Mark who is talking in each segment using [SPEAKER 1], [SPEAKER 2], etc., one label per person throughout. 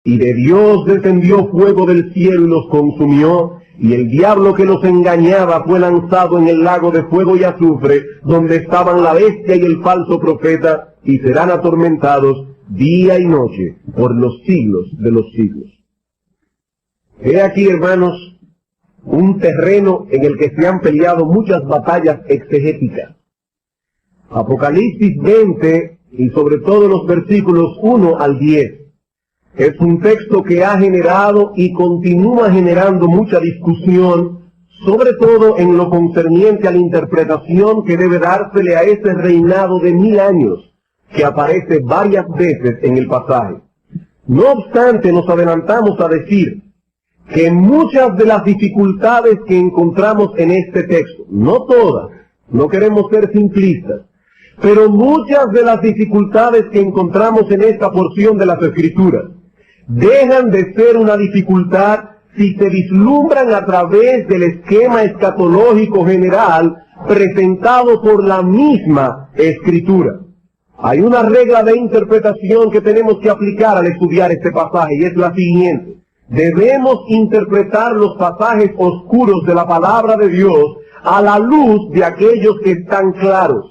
[SPEAKER 1] Y de Dios descendió fuego del cielo y los consumió, y el diablo que los engañaba fue lanzado en el lago de fuego y azufre, donde estaban la bestia y el falso profeta, y serán atormentados día y noche por los siglos de los siglos. He aquí, hermanos, un terreno en el que se han peleado muchas batallas exegéticas. Apocalipsis 20, y sobre todo los versículos 1 al 10, es un texto que ha generado y continúa generando mucha discusión, sobre todo en lo concerniente a la interpretación que debe dársele a ese reinado de 1000 años, que aparece varias veces en el pasaje. No obstante, nos adelantamos a decir que muchas de las dificultades que encontramos en este texto, no todas, no queremos ser simplistas, pero muchas de las dificultades que encontramos en esta porción de las Escrituras dejan de ser una dificultad si se vislumbran a través del esquema escatológico general presentado por la misma Escritura. Hay una regla de interpretación que tenemos que aplicar al estudiar este pasaje, y es la siguiente: debemos interpretar los pasajes oscuros de la palabra de Dios a la luz de aquellos que están claros.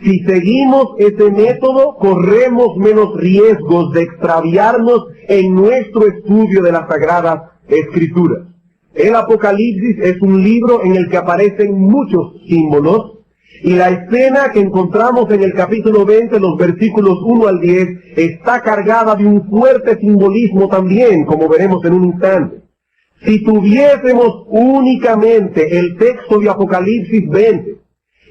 [SPEAKER 1] Si seguimos ese método, corremos menos riesgos de extraviarnos en nuestro estudio de las Sagradas Escrituras. El Apocalipsis es un libro en el que aparecen muchos símbolos, y la escena que encontramos en el capítulo 20, los versículos 1 al 10, está cargada de un fuerte simbolismo también, como veremos en un instante. Si tuviésemos únicamente el texto de Apocalipsis 20,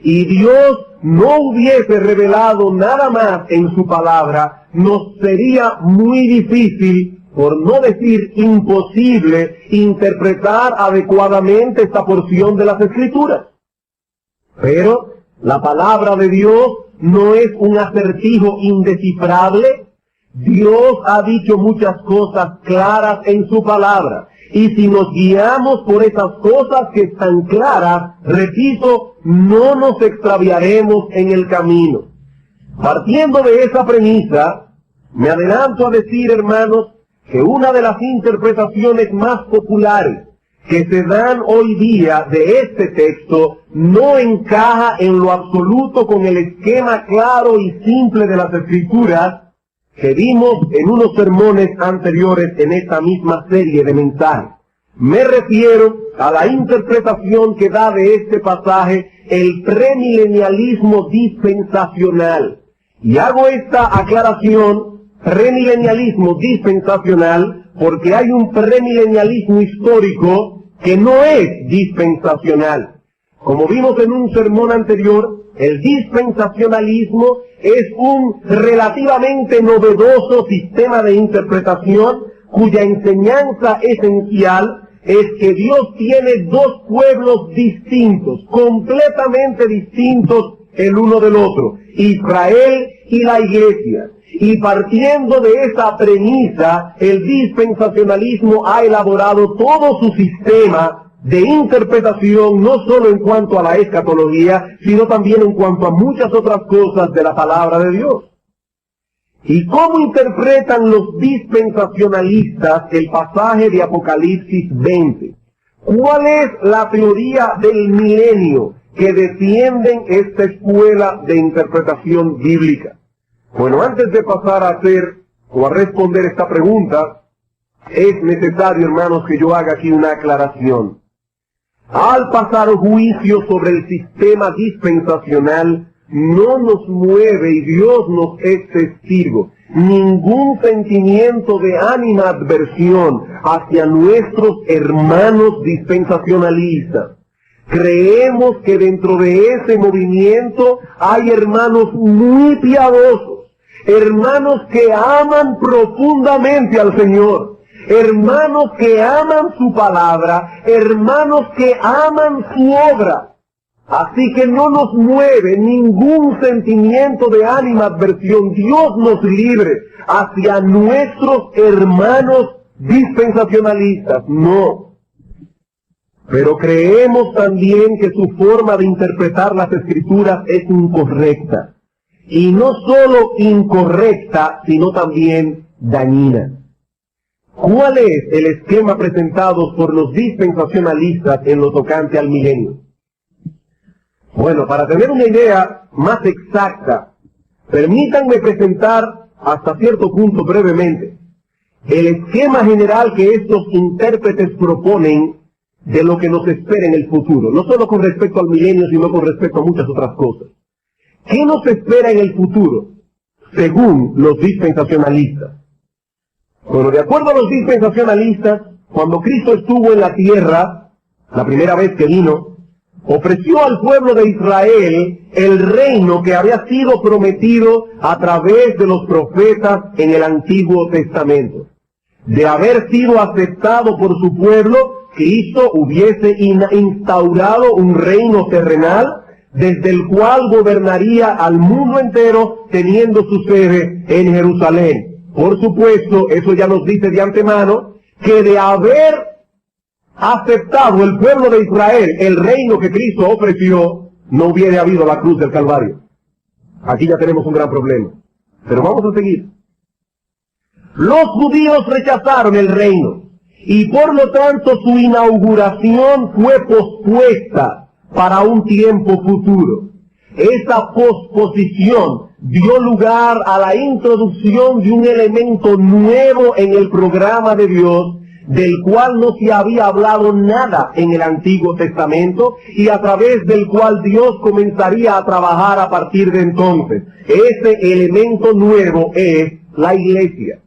[SPEAKER 1] y Dios no hubiese revelado nada más en su palabra, nos sería muy difícil, por no decir imposible, interpretar adecuadamente esta porción de las Escrituras. Pero la palabra de Dios no es un acertijo indescifrable. Dios ha dicho muchas cosas claras en su palabra. Y si nos guiamos por esas cosas que están claras, repito, no nos extraviaremos en el camino. Partiendo de esa premisa, me adelanto a decir, hermanos, que una de las interpretaciones más populares que se dan hoy día de este texto no encaja en lo absoluto con el esquema claro y simple de las Escrituras que vimos en unos sermones anteriores en esta misma serie de mensajes. Me refiero a la interpretación que da de este pasaje el premilenialismo dispensacional. Y hago esta aclaración, premilenialismo dispensacional, porque hay un premilenialismo histórico que no es dispensacional. Como vimos en un sermón anterior, el dispensacionalismo es un relativamente novedoso sistema de interpretación cuya enseñanza esencial es que Dios tiene dos pueblos distintos, completamente distintos el uno del otro, Israel y la Iglesia. Y partiendo de esa premisa, el dispensacionalismo ha elaborado todo su sistema de interpretación, no solo en cuanto a la escatología, sino también en cuanto a muchas otras cosas de la palabra de Dios. ¿Y cómo interpretan los dispensacionalistas el pasaje de Apocalipsis 20? ¿Cuál es la teoría del milenio que defienden esta escuela de interpretación bíblica? Bueno, antes de pasar a hacer o a responder esta pregunta, es necesario, hermanos, que yo haga aquí una aclaración. Al pasar juicio sobre el sistema dispensacional, no nos mueve, y Dios nos es testigo, ningún sentimiento de animadversión hacia nuestros hermanos dispensacionalistas. Creemos que dentro de ese movimiento hay hermanos muy piadosos, hermanos que aman profundamente al Señor, hermanos que aman su palabra, hermanos que aman su obra. Así que no nos mueve ningún sentimiento de animadversión. Dios nos libre hacia nuestros hermanos dispensacionalistas. No. Pero creemos también que su forma de interpretar las Escrituras es incorrecta. Y no solo incorrecta, sino también dañina. ¿Cuál es el esquema presentado por los dispensacionalistas en lo tocante al milenio? Bueno, para tener una idea más exacta, permítanme presentar hasta cierto punto brevemente el esquema general que estos intérpretes proponen de lo que nos espera en el futuro, no solo con respecto al milenio, sino con respecto a muchas otras cosas. ¿Qué nos espera en el futuro, según los dispensacionalistas? Bueno, de acuerdo a los dispensacionalistas, cuando Cristo estuvo en la tierra, la primera vez que vino, ofreció al pueblo de Israel el reino que había sido prometido a través de los profetas en el Antiguo Testamento. De haber sido aceptado por su pueblo, Cristo hubiese instaurado un reino terrenal desde el cual gobernaría al mundo entero, teniendo su sede en Jerusalén. Por supuesto, eso ya nos dice de antemano que de haber aceptado el pueblo de Israel el reino que Cristo ofreció, no hubiera habido la cruz del Calvario. Aquí ya tenemos un gran problema. Pero vamos a seguir. Los judíos rechazaron el reino y por lo tanto su inauguración fue pospuesta para un tiempo futuro. Esa posposición dio lugar a la introducción de un elemento nuevo en el programa de Dios, del cual no se había hablado nada en el Antiguo Testamento y a través del cual Dios comenzaría a trabajar a partir de entonces. Ese elemento nuevo es la iglesia.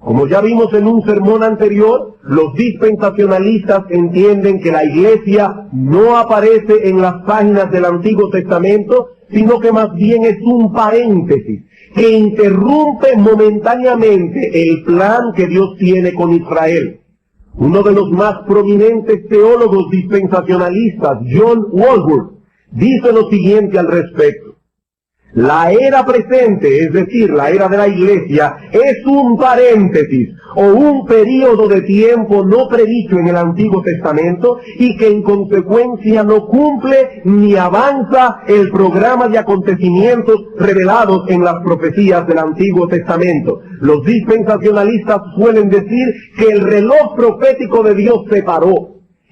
[SPEAKER 1] Como ya vimos en un sermón anterior, los dispensacionalistas entienden que la iglesia no aparece en las páginas del Antiguo Testamento, sino que más bien es un paréntesis que interrumpe momentáneamente el plan que Dios tiene con Israel. Uno de los más prominentes teólogos dispensacionalistas, John Walworth, dice lo siguiente al respecto. La era presente, es decir, la era de la iglesia, es un paréntesis o un período de tiempo no predicho en el Antiguo Testamento y que en consecuencia no cumple ni avanza el programa de acontecimientos revelados en las profecías del Antiguo Testamento. Los dispensacionalistas suelen decir que el reloj profético de Dios se paró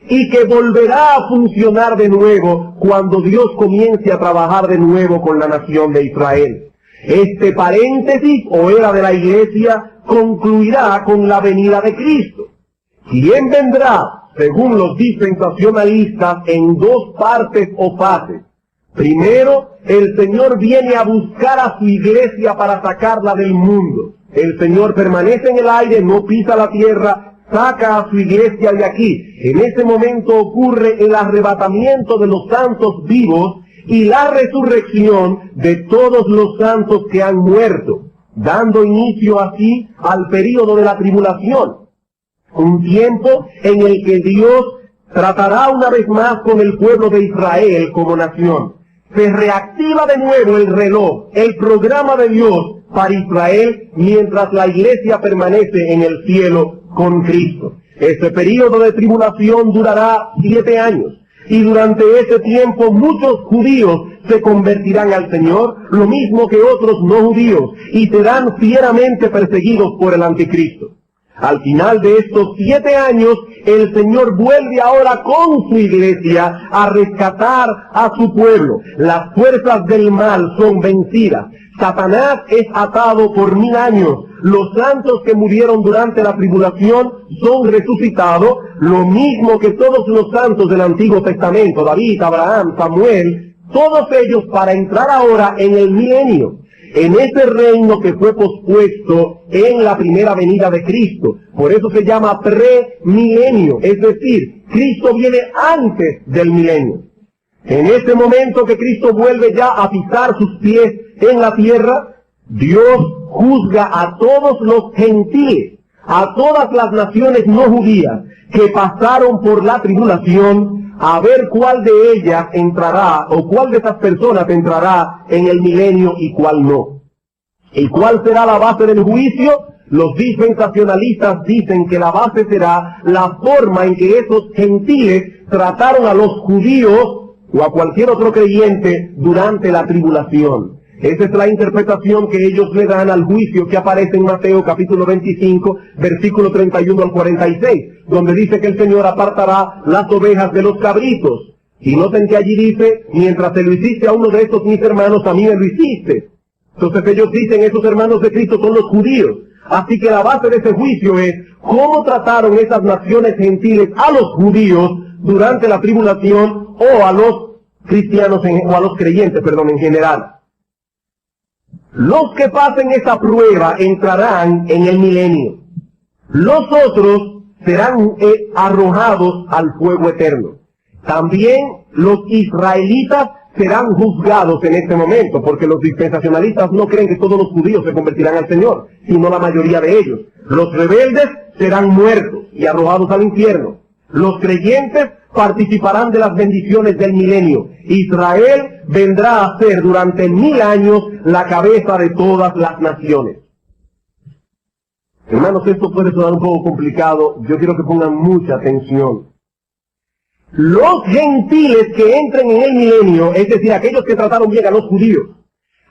[SPEAKER 1] y que volverá a funcionar de nuevo cuando Dios comience a trabajar de nuevo con la nación de Israel. Este paréntesis o era de la iglesia concluirá con la venida de Cristo. ¿Quién vendrá? Según los dispensacionalistas, en dos partes o fases. Primero, el Señor viene a buscar a su iglesia para sacarla del mundo. El Señor permanece en el aire, no pisa la tierra, saca a su iglesia de aquí. En ese momento ocurre el arrebatamiento de los santos vivos y la resurrección de todos los santos que han muerto, dando inicio así al período de la tribulación. Un tiempo en el que Dios tratará una vez más con el pueblo de Israel como nación. Se reactiva de nuevo el reloj, el programa de Dios para Israel, mientras la iglesia permanece en el cielo con Cristo. Este período de tribulación durará 7 años, y durante ese tiempo muchos judíos se convertirán al Señor, lo mismo que otros no judíos, y serán fieramente perseguidos por el anticristo. Al final de estos 7 años, el Señor vuelve ahora con su iglesia a rescatar a su pueblo. Las fuerzas del mal son vencidas. Satanás es atado por 1000 años. Los santos que murieron durante la tribulación son resucitados, lo mismo que todos los santos del Antiguo Testamento, David, Abraham, Samuel, todos ellos para entrar ahora en el milenio, en ese reino que fue pospuesto en la primera venida de Cristo. Por eso se llama premilenio, es decir, Cristo viene antes del milenio. En ese momento que Cristo vuelve ya a pisar sus pies en la tierra, Dios juzga a todos los gentiles, a todas las naciones no judías que pasaron por la tribulación, a ver cuál de ellas entrará, o cuál de esas personas entrará en el milenio y cuál no. ¿Y cuál será la base del juicio? Los dispensacionalistas dicen que la base será la forma en que esos gentiles trataron a los judíos o a cualquier otro creyente durante la tribulación. Esa es la interpretación que ellos le dan al juicio que aparece en Mateo capítulo 25, versículo 31 al 46, donde dice que el Señor apartará las ovejas de los cabritos. Y noten que allí dice, mientras se lo hiciste a uno de estos mis hermanos, a mí me lo hiciste. Entonces ellos dicen, esos hermanos de Cristo son los judíos. Así que la base de ese juicio es cómo trataron esas naciones gentiles a los judíos durante la tribulación, o a los cristianos, o a los creyentes, en general. Los que pasen esa prueba entrarán en el milenio. Los otros serán arrojados al fuego eterno. También los israelitas serán juzgados en este momento, porque los dispensacionalistas no creen que todos los judíos se convertirán al Señor, sino la mayoría de ellos. Los rebeldes serán muertos y arrojados al infierno. Los creyentes participarán de las bendiciones del milenio. Israel vendrá a ser durante 1000 años la cabeza de todas las naciones. Hermanos, esto puede sonar un poco complicado. Yo quiero que pongan mucha atención. Los gentiles que entren en el milenio, es decir, aquellos que trataron bien a los judíos,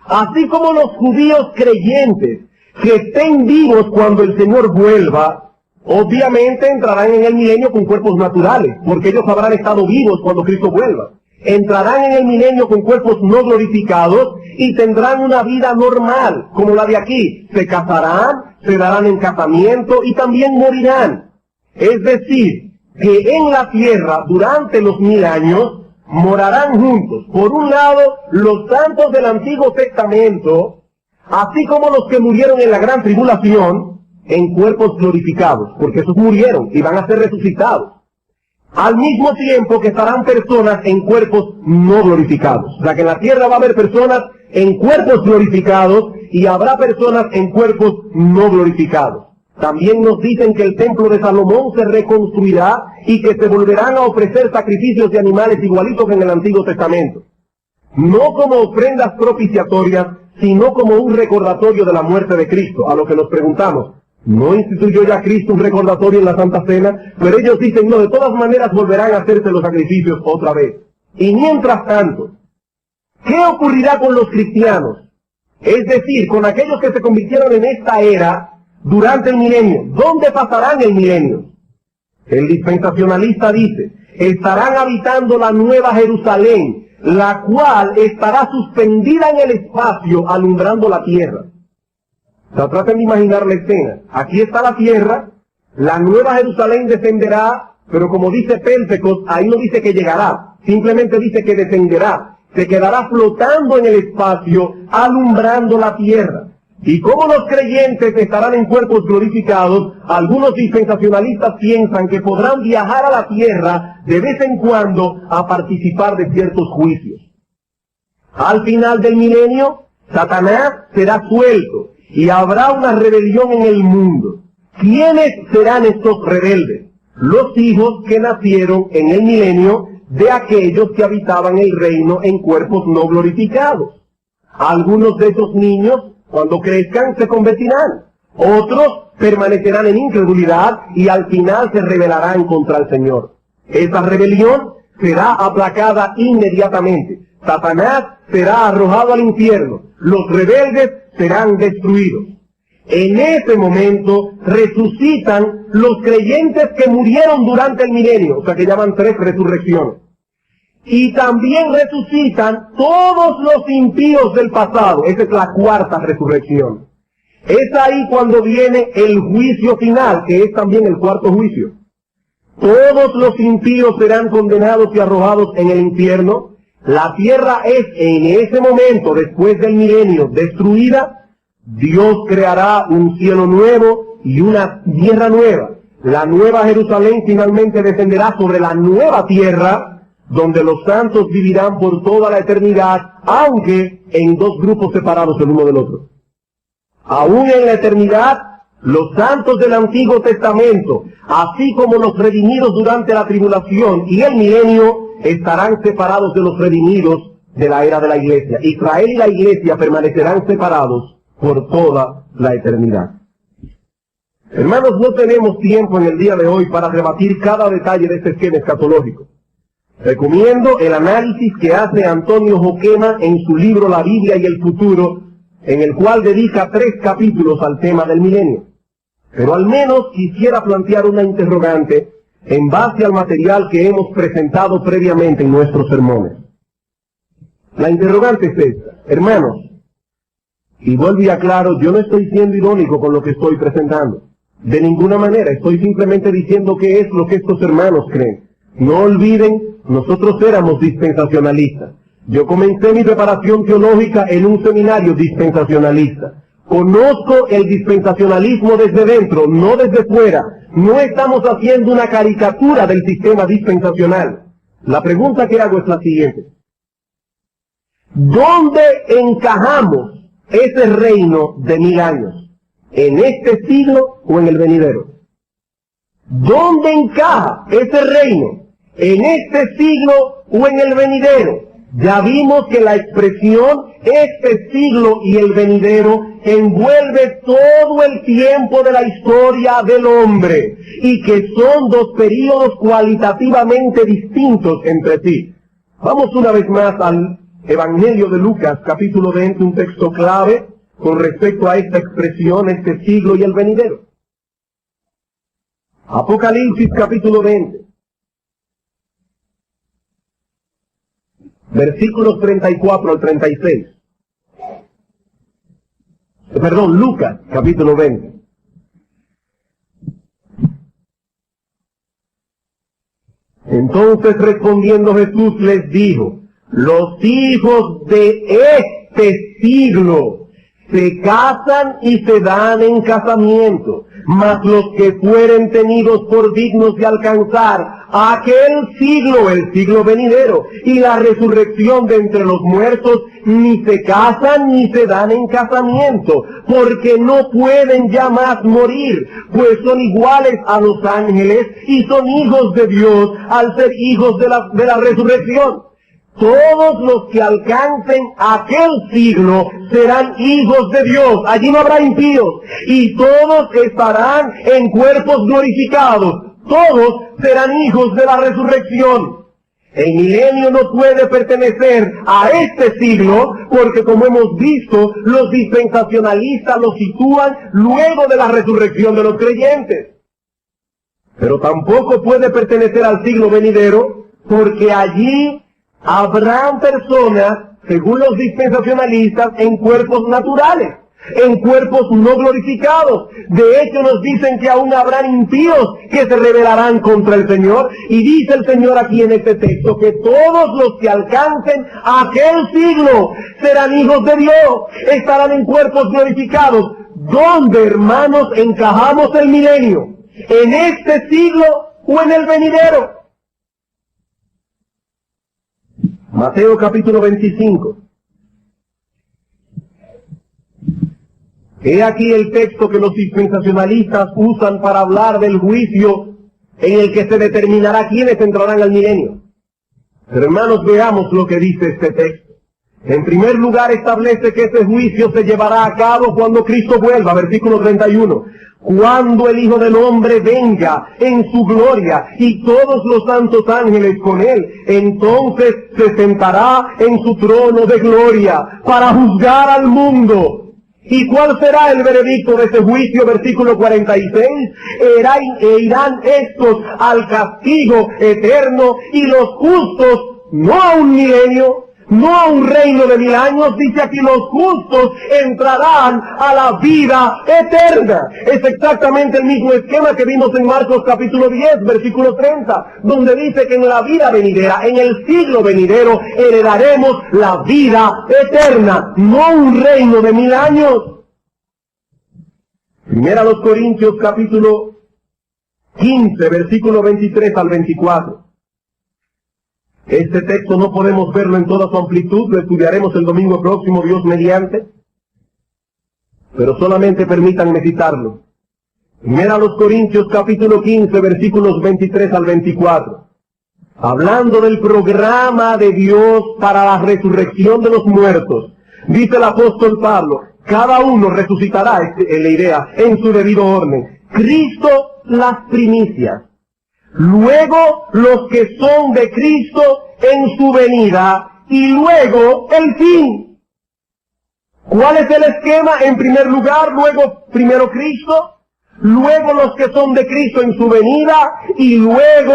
[SPEAKER 1] así como los judíos creyentes que estén vivos cuando el Señor vuelva, obviamente entrarán en el milenio con cuerpos naturales, porque ellos habrán estado vivos cuando Cristo vuelva. Entrarán en el milenio con cuerpos no glorificados y tendrán una vida normal, como la de aquí. Se casarán, se darán en casamiento y también morirán. Es decir, que en la tierra, durante los 1000 años, morarán juntos. Por un lado, los santos del Antiguo Testamento, así como los que murieron en la gran tribulación, en cuerpos glorificados, porque esos murieron y van a ser resucitados. Al mismo tiempo que estarán personas en cuerpos no glorificados. O sea que en la tierra va a haber personas en cuerpos glorificados y habrá personas en cuerpos no glorificados. También nos dicen que el templo de Salomón se reconstruirá y que se volverán a ofrecer sacrificios de animales igualitos que en el Antiguo Testamento. No como ofrendas propiciatorias, sino como un recordatorio de la muerte de Cristo. A lo que nos preguntamos, ¿no instituyó ya Cristo un recordatorio en la Santa Cena? Pero ellos dicen, no, de todas maneras volverán a hacerse los sacrificios otra vez. Y mientras tanto, ¿qué ocurrirá con los cristianos? Es decir, con aquellos que se convirtieron en esta era durante el milenio. ¿Dónde pasarán el milenio? El dispensacionalista dice, estarán habitando la nueva Jerusalén, la cual estará suspendida en el espacio, alumbrando la tierra. O sea, traten de imaginar la escena. Aquí está la tierra, la nueva Jerusalén descenderá, pero como dice Pentecostés, ahí no dice que llegará, simplemente dice que descenderá. Se quedará flotando en el espacio, alumbrando la tierra. Y como los creyentes estarán en cuerpos glorificados, algunos dispensacionalistas piensan que podrán viajar a la tierra de vez en cuando a participar de ciertos juicios. Al final del milenio, Satanás será suelto y habrá una rebelión en el mundo. ¿Quiénes serán estos rebeldes? Los hijos que nacieron en el milenio de aquellos que habitaban el reino en cuerpos no glorificados. Algunos de esos niños, cuando crezcan, se convertirán. Otros permanecerán en incredulidad y al final se rebelarán contra el Señor. Esa rebelión será aplacada inmediatamente. Satanás será arrojado al infierno. Los rebeldes serán destruidos. En ese momento resucitan los creyentes que murieron durante el milenio, o sea que llaman 3 resurrecciones. Y también resucitan todos los impíos del pasado. Esa es la 4ª resurrección. Es ahí cuando viene el juicio final, que es también el 4º juicio. Todos los impíos serán condenados y arrojados en el infierno. La tierra es en ese momento, después del milenio, destruida. Dios creará un cielo nuevo y una tierra nueva. La nueva Jerusalén finalmente descenderá sobre la nueva tierra, donde los santos vivirán por toda la eternidad, aunque en 2 grupos separados el uno del otro. Aún en la eternidad, los santos del Antiguo Testamento, así como los redimidos durante la tribulación y el milenio, estarán separados de los redimidos de la era de la iglesia. Israel y la iglesia permanecerán separados por toda la eternidad. Hermanos, no tenemos tiempo en el día de hoy para rebatir cada detalle de este esquema escatológico. Recomiendo el análisis que hace Antonio Joquema en su libro La Biblia y el Futuro, en el cual dedica 3 capítulos al tema del milenio. Pero al menos quisiera plantear una interrogante en base al material que hemos presentado previamente en nuestros sermones. La interrogante es esta: hermanos, y vuelvo y aclaro, yo no estoy siendo irónico con lo que estoy presentando. De ninguna manera, estoy simplemente diciendo qué es lo que estos hermanos creen. No olviden, nosotros éramos dispensacionalistas. Yo comencé mi preparación teológica en un seminario dispensacionalista. Conozco el dispensacionalismo desde dentro, no desde fuera. No estamos haciendo una caricatura del sistema dispensacional. La pregunta que hago es la siguiente: ¿dónde encajamos ese reino de 1000 años? ¿En este siglo o en el venidero? ¿Dónde encaja ese reino? ¿En este siglo o en el venidero? Ya vimos que la expresión este siglo y el venidero envuelve todo el tiempo de la historia del hombre y que son 2 períodos cualitativamente distintos entre sí. Vamos una vez más al Evangelio de Lucas, capítulo 20, un texto clave con respecto a esta expresión, este siglo y el venidero. Apocalipsis, capítulo 20. Versículos 34 al 36. Perdón, Lucas, capítulo 20. Entonces respondiendo Jesús les dijo: los hijos de este siglo se casan y se dan en casamiento, mas los que fueren tenidos por dignos de alcanzar aquel siglo, el siglo venidero, y la resurrección de entre los muertos, ni se casan ni se dan en casamiento, porque no pueden ya más morir, pues son iguales a los ángeles y son hijos de Dios al ser hijos de la resurrección. Todos los que alcancen aquel siglo serán hijos de Dios. Allí no habrá impíos. Y todos estarán en cuerpos glorificados. Todos serán hijos de la resurrección. El milenio no puede pertenecer a este siglo porque, como hemos visto, los dispensacionalistas lo sitúan luego de la resurrección de los creyentes. Pero tampoco puede pertenecer al siglo venidero porque allí habrán personas, según los dispensacionalistas, en cuerpos naturales, en cuerpos no glorificados. De hecho, nos dicen que aún habrán impíos que se rebelarán contra el Señor. Y dice el Señor aquí en este texto que todos los que alcancen aquel siglo serán hijos de Dios, estarán en cuerpos glorificados. ¿Dónde, hermanos, encajamos el milenio? ¿En este siglo o en el venidero? Mateo capítulo 25. He aquí el texto que los dispensacionalistas usan para hablar del juicio en el que se determinará quiénes entrarán al milenio. Pero hermanos, veamos lo que dice este texto. En primer lugar establece que ese juicio se llevará a cabo cuando Cristo vuelva, versículo 31. Cuando el Hijo del Hombre venga en su gloria y todos los santos ángeles con él, entonces se sentará en su trono de gloria para juzgar al mundo. ¿Y cuál será el veredicto de ese juicio? Versículo 46. Irán estos al castigo eterno y los justos no a un milenio, no a un reino de 1000 años. Dice aquí: los justos entrarán a la vida eterna. Es exactamente el mismo esquema que vimos en Marcos capítulo 10, versículo 30, donde dice que en la vida venidera, en el siglo venidero, heredaremos la vida eterna, no un reino de 1000 años. Primera a los Corintios capítulo 15, versículo 23 al 24. Este texto no podemos verlo en toda su amplitud, lo estudiaremos el domingo próximo, Dios mediante, pero solamente permítanme citarlo. Primera a los Corintios capítulo 15, versículos 23 al 24. Hablando del programa de Dios para la resurrección de los muertos, dice el apóstol Pablo: cada uno resucitará, en la idea, en su debido orden. Cristo las primicias. luego los que son de Cristo en su venida, y luego el fin. ¿Cuál es el esquema? En primer lugar, luego primero Cristo, luego los que son de Cristo en su venida, y luego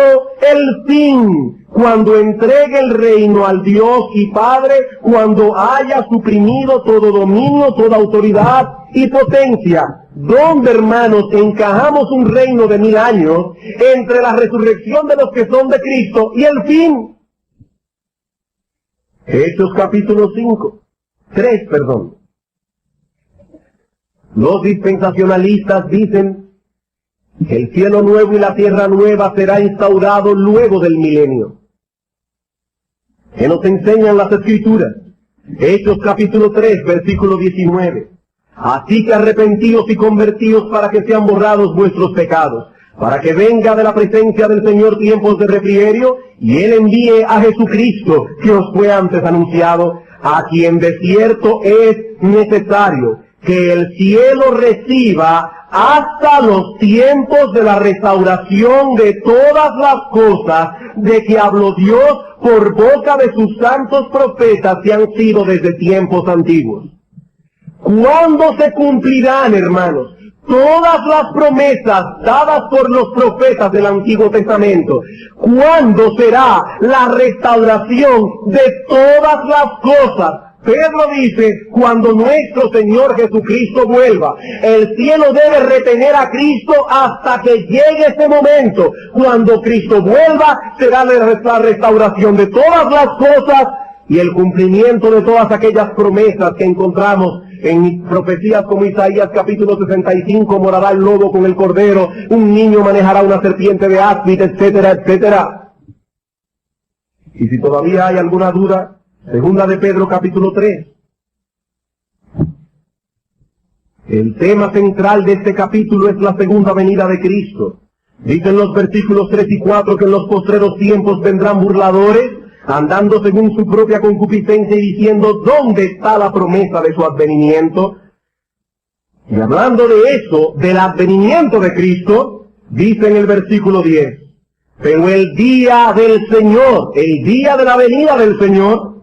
[SPEAKER 1] el fin, cuando entregue el reino al Dios y Padre, cuando haya suprimido todo dominio, toda autoridad y potencia. ¿Dónde, hermanos, encajamos un reino de 1000 años entre la resurrección de los que son de Cristo y el fin? Hechos capítulo 3. Los dispensacionalistas dicen que el cielo nuevo y la tierra nueva será instaurado luego del milenio. ¿Qué nos enseñan las Escrituras? Hechos capítulo 3, versículo 19. Así que arrepentíos y convertíos para que sean borrados vuestros pecados, para que venga de la presencia del Señor tiempos de refrigerio, y Él envíe a Jesucristo, que os fue antes anunciado, a quien de cierto es necesario que el cielo reciba hasta los tiempos de la restauración de todas las cosas de que habló Dios por boca de sus santos profetas que han sido desde tiempos antiguos. ¿Cuándo se cumplirán, hermanos, todas las promesas dadas por los profetas del Antiguo Testamento? ¿Cuándo será la restauración de todas las cosas? Pedro dice, cuando nuestro Señor Jesucristo vuelva. El cielo debe retener a Cristo hasta que llegue ese momento. Cuando Cristo vuelva, será la restauración de todas las cosas y el cumplimiento de todas aquellas promesas que encontramos en profecías como Isaías capítulo 65, morará el lobo con el cordero, un niño manejará una serpiente de áspid, etcétera, etcétera. Y si todavía hay alguna duda, segunda de Pedro capítulo 3. El tema central de este capítulo es la segunda venida de Cristo. Dicen los versículos 3 y 4 que en los postreros tiempos vendrán burladores, andando según su propia concupiscencia y diciendo, ¿dónde está la promesa de su advenimiento? Y hablando de eso, del advenimiento de Cristo, dice en el versículo 10, pero el día del Señor, el día de la venida del Señor,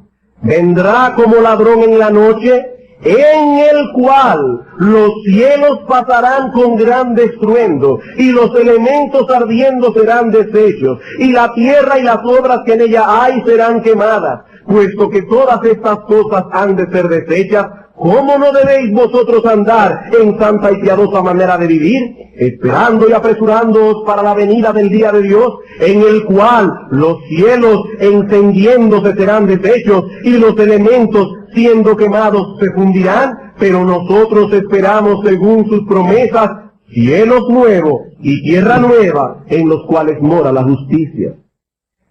[SPEAKER 1] vendrá como ladrón en la noche, en el cual los cielos pasarán con gran estruendo, y los elementos ardiendo serán deshechos, y la tierra y las obras que en ella hay serán quemadas. Puesto que todas estas cosas han de ser deshechas, ¿cómo no debéis vosotros andar en santa y piadosa manera de vivir, esperando y apresurándoos para la venida del día de Dios, en el cual los cielos encendiéndose serán deshechos, y los elementos siendo quemados se fundirán? Pero nosotros esperamos según sus promesas cielos nuevos y tierra nueva, en los cuales mora la justicia.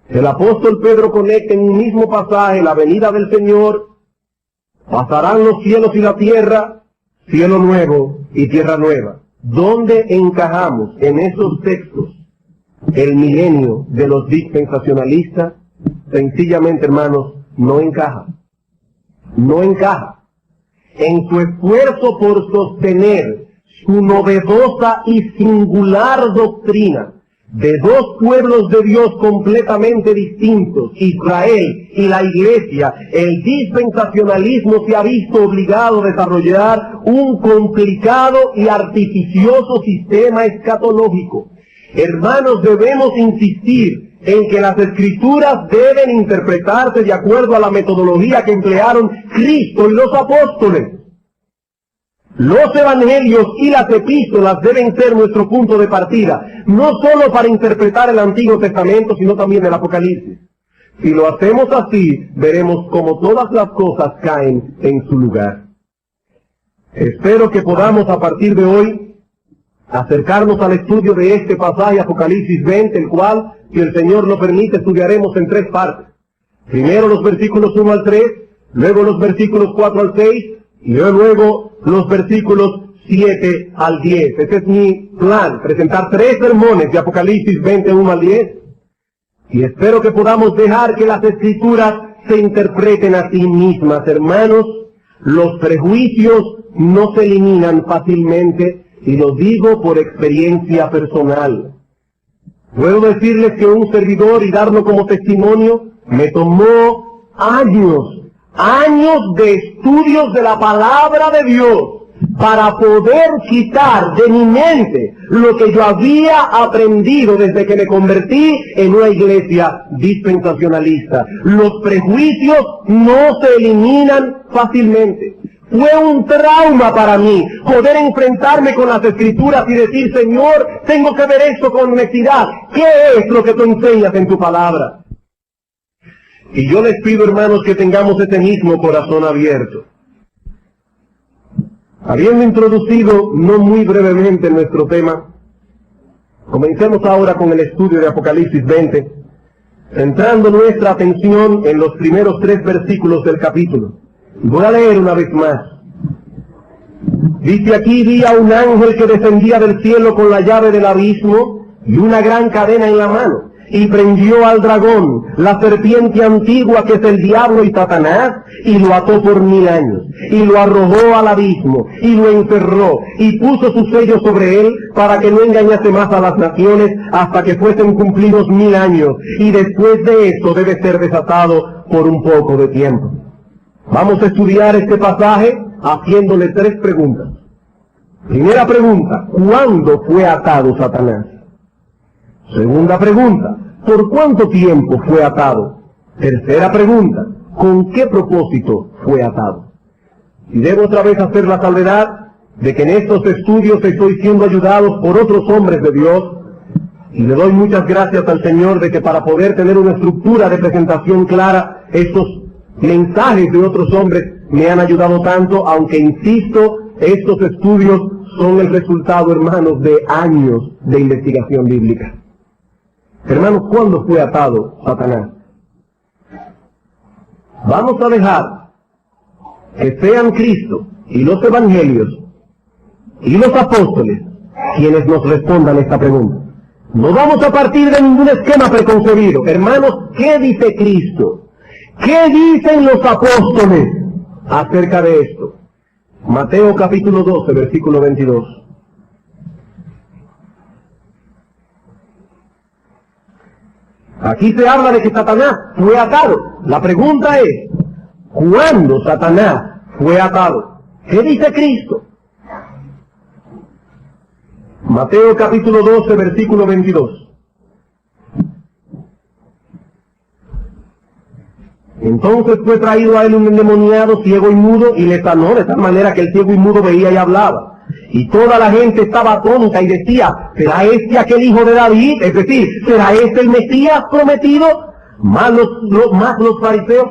[SPEAKER 1] El apóstol Pedro conecta en un mismo pasaje la venida del Señor. Pasarán los cielos y la tierra, cielo nuevo y tierra nueva. ¿Dónde encajamos en esos textos el milenio de los dispensacionalistas? Sencillamente, hermanos, no encaja. No encaja. En su esfuerzo por sostener su novedosa y singular doctrina de dos pueblos de Dios completamente distintos, Israel y la Iglesia, el dispensacionalismo se ha visto obligado a desarrollar un complicado y artificioso sistema escatológico. Hermanos, debemos insistir en que las Escrituras deben interpretarse de acuerdo a la metodología que emplearon Cristo y los apóstoles. Los evangelios y las epístolas deben ser nuestro punto de partida, no solo para interpretar el Antiguo Testamento, sino también el Apocalipsis. Si lo hacemos así, veremos cómo todas las cosas caen en su lugar. Espero que podamos a partir de hoy acercarnos al estudio de este pasaje, Apocalipsis 20, el cual, si el Señor lo permite, estudiaremos en 3 partes. Primero los versículos 1 al 3, luego los versículos 4 al 6, y luego los versículos 7 al 10. Ese es mi plan, presentar 3 sermones de Apocalipsis 20, 1 al 10. Y espero que podamos dejar que las Escrituras se interpreten a sí mismas. Hermanos, los prejuicios no se eliminan fácilmente, y lo digo por experiencia personal. Puedo decirles que un servidor, y darlo como testimonio, me tomó años de estudios de la palabra de Dios para poder quitar de mi mente lo que yo había aprendido desde que me convertí en una iglesia dispensacionalista. Los prejuicios no se eliminan fácilmente. Fue un trauma para mí poder enfrentarme con las Escrituras y decir, Señor, tengo que ver esto con honestidad. ¿Qué es lo que tú enseñas en tu palabra? Y yo les pido, hermanos, que tengamos ese mismo corazón abierto. Habiendo introducido no muy brevemente nuestro tema, comencemos ahora con el estudio de Apocalipsis 20, centrando nuestra atención en los primeros 3 versículos del capítulo. Voy a leer una vez más. Dice aquí, vi a un ángel que descendía del cielo con la llave del abismo y una gran cadena en la mano, y prendió al dragón, la serpiente antigua que es el diablo y Satanás, y lo ató por 1000 años, y lo arrojó al abismo, y lo encerró, y puso su sello sobre él, para que no engañase más a las naciones, hasta que fuesen cumplidos 1000 años, y después de esto debe ser desatado por un poco de tiempo. Vamos a estudiar este pasaje haciéndole 3 preguntas. Primera pregunta, ¿cuándo fue atado Satanás? Segunda pregunta, ¿por cuánto tiempo fue atado? Tercera pregunta, ¿con qué propósito fue atado? Y debo otra vez hacer la salvedad de que en estos estudios estoy siendo ayudados por otros hombres de Dios, y le doy muchas gracias al Señor de que para poder tener una estructura de presentación clara, estos mensajes de otros hombres me han ayudado tanto, aunque insisto, estos estudios son el resultado, hermanos, de años de investigación bíblica. Hermanos, ¿cuándo fue atado Satanás? Vamos a dejar que sean Cristo y los evangelios y los apóstoles quienes nos respondan esta pregunta. No vamos a partir de ningún esquema preconcebido. Hermanos, ¿qué dice Cristo? ¿Qué dicen los apóstoles acerca de esto? Mateo capítulo 12, versículo 22. Aquí se habla de que Satanás fue atado. La pregunta es, ¿cuándo Satanás fue atado? ¿Qué dice Cristo? Mateo capítulo 12, versículo 22. Entonces fue traído a él un endemoniado, ciego y mudo, y le sanó de tal manera que el ciego y mudo veía y hablaba. Y toda la gente estaba atónita y decía, ¿será este aquel hijo de David? Es decir, ¿será este el Mesías prometido? Más los fariseos,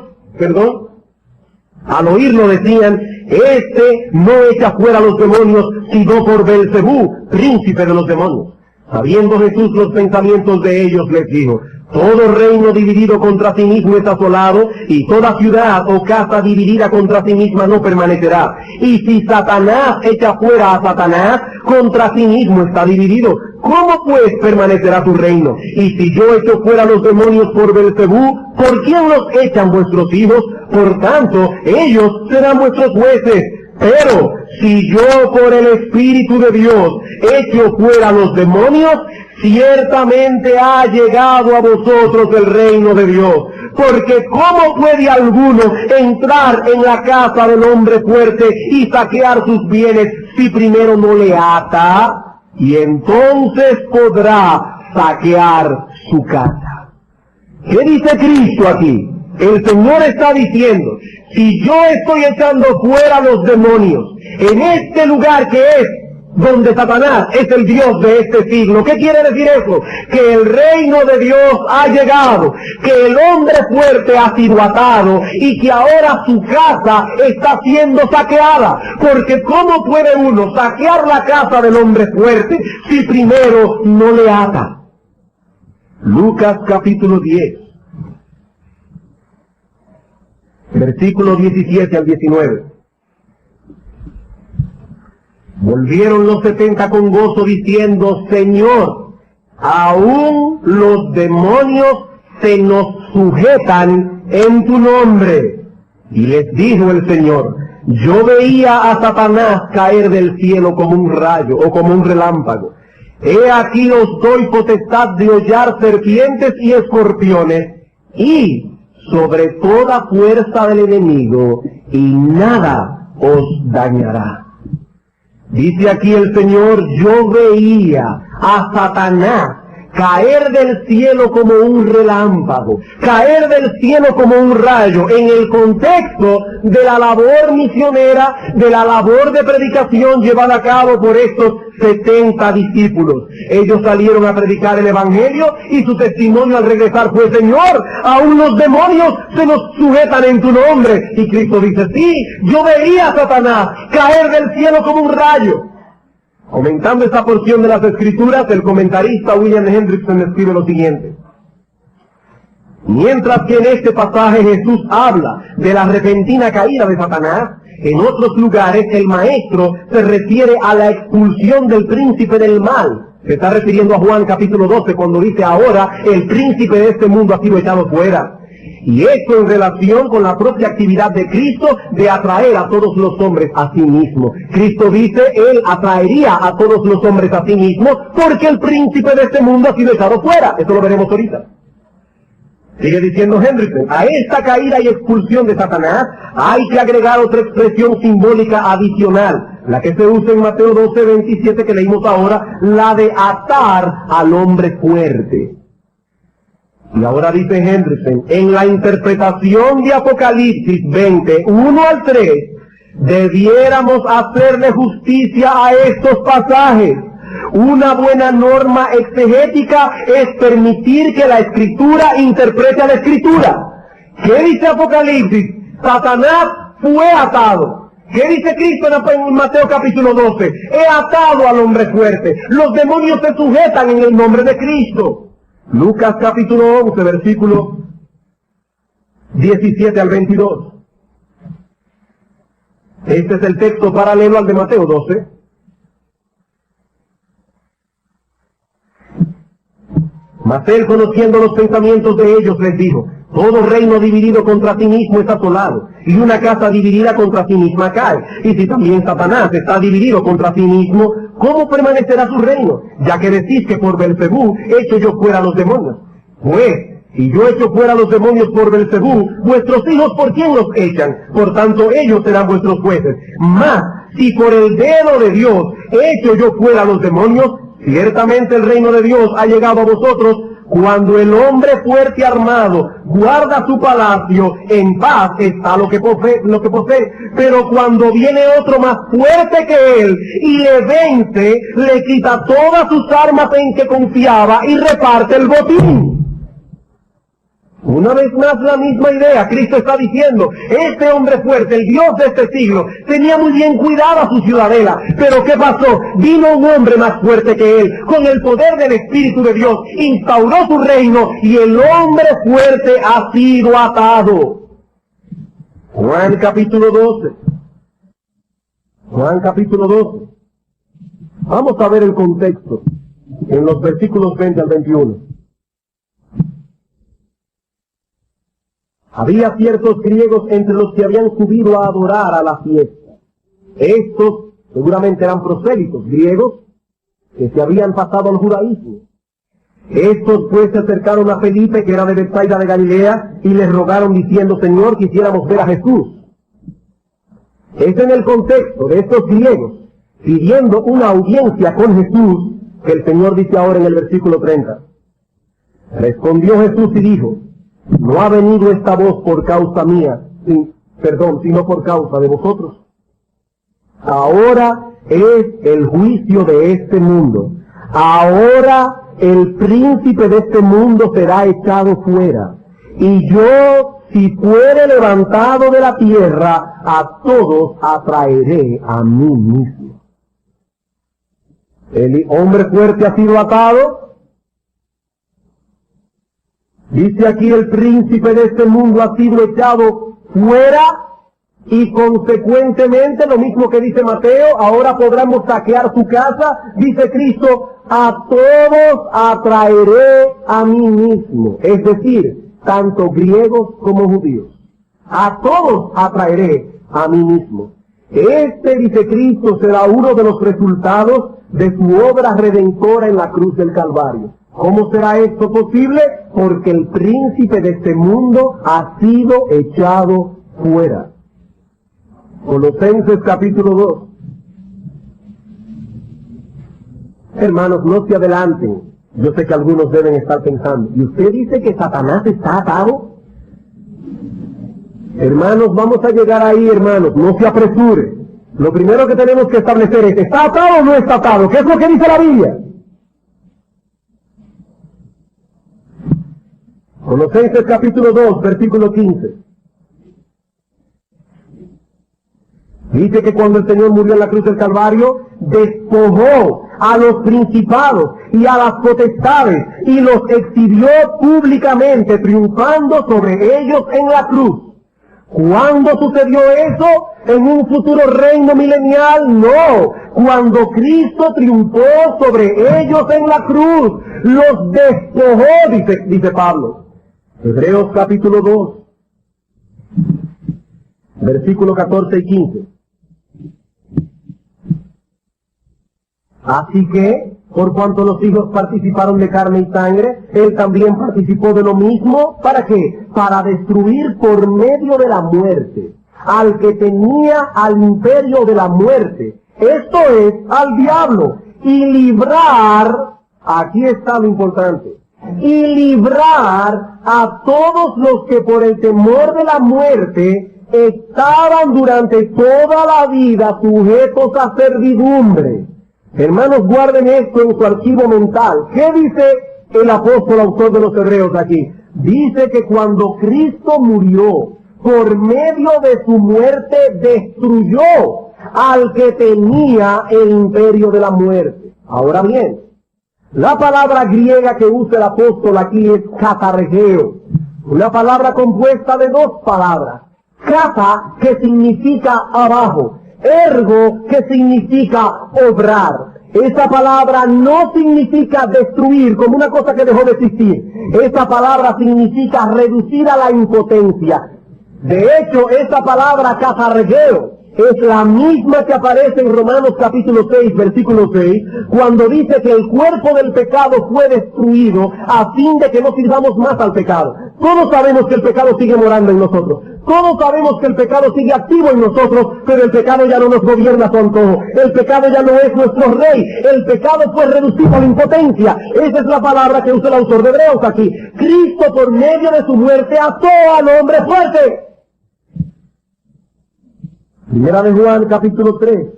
[SPEAKER 1] al oírlo decían, este no echa fuera a los demonios, sino por Belcebú, príncipe de los demonios. Sabiendo Jesús los pensamientos de ellos, les dijo, todo reino dividido contra sí mismo es asolado, y toda ciudad o casa dividida contra sí misma no permanecerá. Y si Satanás echa fuera a Satanás, contra sí mismo está dividido. ¿Cómo pues permanecerá tu reino? Y si yo echo fuera a los demonios por Belcebú, ¿por quién los echan vuestros hijos? Por tanto, ellos serán vuestros jueces. Pero si yo por el Espíritu de Dios echo fuera a los demonios, ciertamente ha llegado a vosotros el reino de Dios. Porque ¿cómo puede alguno entrar en la casa del hombre fuerte y saquear sus bienes si primero no le ata? Y entonces podrá saquear su casa. ¿Qué dice Cristo aquí? El Señor está diciendo, si yo estoy echando fuera a los demonios en este lugar que es donde Satanás es el Dios de este siglo, ¿qué quiere decir eso? Que el reino de Dios ha llegado, que el hombre fuerte ha sido atado y que ahora su casa está siendo saqueada. Porque ¿cómo puede uno saquear la casa del hombre fuerte si primero no le ata? Lucas capítulo 10. Versículo 17 al 19. Volvieron los 70 con gozo diciendo, Señor, aún los demonios se nos sujetan en tu nombre. Y les dijo el Señor, yo veía a Satanás caer del cielo como un rayo o como un relámpago. He aquí os doy potestad de hollar serpientes y escorpiones, y sobre toda fuerza del enemigo, y nada os dañará. Dice aquí el Señor, yo veía a Satanás caer del cielo como un relámpago, caer del cielo como un rayo, en el contexto de la labor misionera, de la labor de predicación llevada a cabo por estos 70 discípulos. Ellos salieron a predicar el Evangelio y su testimonio al regresar fue: Señor, aún los demonios se nos sujetan en tu nombre. Y Cristo dice: sí, yo veía a Satanás caer del cielo como un rayo. Comentando esta porción de las Escrituras, el comentarista William Hendrickson escribe lo siguiente: mientras que en este pasaje Jesús habla de la repentina caída de Satanás, en otros lugares el maestro se refiere a la expulsión del príncipe del mal. Se está refiriendo a Juan capítulo 12 cuando dice: ahora el príncipe de este mundo ha sido echado fuera. Y esto en relación con la propia actividad de Cristo de atraer a todos los hombres a sí mismo. Cristo dice, Él atraería a todos los hombres a sí mismo porque el príncipe de este mundo ha sido echado fuera. Esto lo veremos ahorita. Sigue diciendo Hendrickson: a esta caída y expulsión de Satanás hay que agregar otra expresión simbólica adicional, la que se usa en Mateo 12:27 que leímos ahora, la de atar al hombre fuerte. Y ahora dice Hendrickson: en la interpretación de Apocalipsis 20, 1 al 3, debiéramos hacerle justicia a estos pasajes. Una buena norma exegética es permitir que la Escritura interprete a la Escritura. ¿Qué dice Apocalipsis? Satanás fue atado. ¿Qué dice Cristo en Mateo capítulo 12? He atado al hombre fuerte. Los demonios se sujetan en el nombre de Cristo. Lucas capítulo 11, versículo 17 al 22. Este es el texto paralelo al de Mateo 12. Mas él, conociendo los pensamientos de ellos, les dijo: todo reino dividido contra sí mismo es asolado, y una casa dividida contra sí misma cae. Y si también Satanás está dividido contra sí mismo, ¿cómo permanecerá su reino? Ya que decís que por Belcebú echo yo fuera a los demonios. Pues, si yo echo fuera a los demonios por Belcebú, vuestros hijos ¿por quién los echan? Por tanto ellos serán vuestros jueces. Mas, si por el dedo de Dios echo yo fuera a los demonios, ciertamente el reino de Dios ha llegado a vosotros. Cuando el hombre fuerte armado guarda su palacio, en paz está lo que posee. Pero cuando viene otro más fuerte que él y le vence, le quita todas sus armas en que confiaba y reparte el botín. Una vez más la misma idea. Cristo está diciendo: este hombre fuerte, el Dios de este siglo, tenía muy bien cuidada su ciudadela. Pero ¿qué pasó? Vino un hombre más fuerte que él, con el poder del Espíritu de Dios, instauró su reino y el hombre fuerte ha sido atado. Juan capítulo 12. Juan capítulo 12. Vamos a ver el contexto en los versículos 20 al 21. Había ciertos griegos entre los que habían subido a adorar a la fiesta. Estos seguramente eran prosélitos griegos que se habían pasado al judaísmo. Estos pues se acercaron a Felipe, que era de Betsaida de Galilea, y le rogaron diciendo: Señor, quisiéramos ver a Jesús. Es en el contexto de estos griegos pidiendo una audiencia con Jesús que el Señor dice ahora en el versículo 30. Respondió Jesús y dijo: no ha venido esta voz por causa mía, sino por causa de vosotros. Ahora es el juicio de este mundo. Ahora el príncipe de este mundo será echado fuera. Y yo, si fuere levantado de la tierra, a todos atraeré a mí mismo. El hombre fuerte ha sido atado. Dice aquí: el príncipe de este mundo ha sido echado fuera, y consecuentemente, lo mismo que dice Mateo, ahora podremos saquear su casa. Dice Cristo: a todos atraeré a mí mismo. Es decir, tanto griegos como judíos. A todos atraeré a mí mismo. Este, dice Cristo, será uno de los resultados de su obra redentora en la cruz del Calvario. ¿Cómo será esto posible? Porque el príncipe de este mundo ha sido echado fuera. Colosenses capítulo 2. Hermanos, no se adelanten. Yo sé que algunos deben estar pensando, ¿y usted dice que Satanás está atado? Hermanos, vamos a llegar ahí, hermanos, no se apresure. Lo primero que tenemos que establecer es, ¿está atado o no está atado? ¿Qué es lo que dice la Biblia? Colosenses capítulo 2, versículo 15. Dice que cuando el Señor murió en la cruz del Calvario, despojó a los principados y a las potestades y los exhibió públicamente, triunfando sobre ellos en la cruz. ¿Cuándo sucedió eso? ¿En un futuro reino milenial? No. Cuando Cristo triunfó sobre ellos en la cruz, los despojó, dice Pablo. Hebreos capítulo 2, versículos 14 y 15. Así que, por cuanto los hijos participaron de carne y sangre, él también participó de lo mismo. ¿Para qué? Para destruir por medio de la muerte al que tenía al imperio de la muerte, esto es, al diablo, y librar, aquí está lo importante, y librar a todos los que por el temor de la muerte estaban durante toda la vida sujetos a servidumbre. Hermanos, guarden esto en su archivo mental. ¿Qué dice el apóstol autor de los Hebreos aquí? Dice que cuando Cristo murió, por medio de su muerte destruyó al que tenía el imperio de la muerte. Ahora bien, la palabra griega que usa el apóstol aquí es katargeo, una palabra compuesta de dos palabras. Kata, que significa abajo, ergo, que significa obrar. Esa palabra no significa destruir como una cosa que dejó de existir. Esa palabra significa reducir a la impotencia. De hecho, esa palabra katargeo es la misma que aparece en Romanos capítulo 6, versículo 6, cuando dice que el cuerpo del pecado fue destruido a fin de que no sirvamos más al pecado. Todos sabemos que el pecado sigue morando en nosotros. Todos sabemos que el pecado sigue activo en nosotros, pero el pecado ya no nos gobierna a su antojo. El pecado ya no es nuestro rey. El pecado fue reducido a la impotencia. Esa es la palabra que usa el autor de Hebreos aquí. Cristo, por medio de su muerte, ató al hombre fuerte. Primera de Juan, capítulo 3,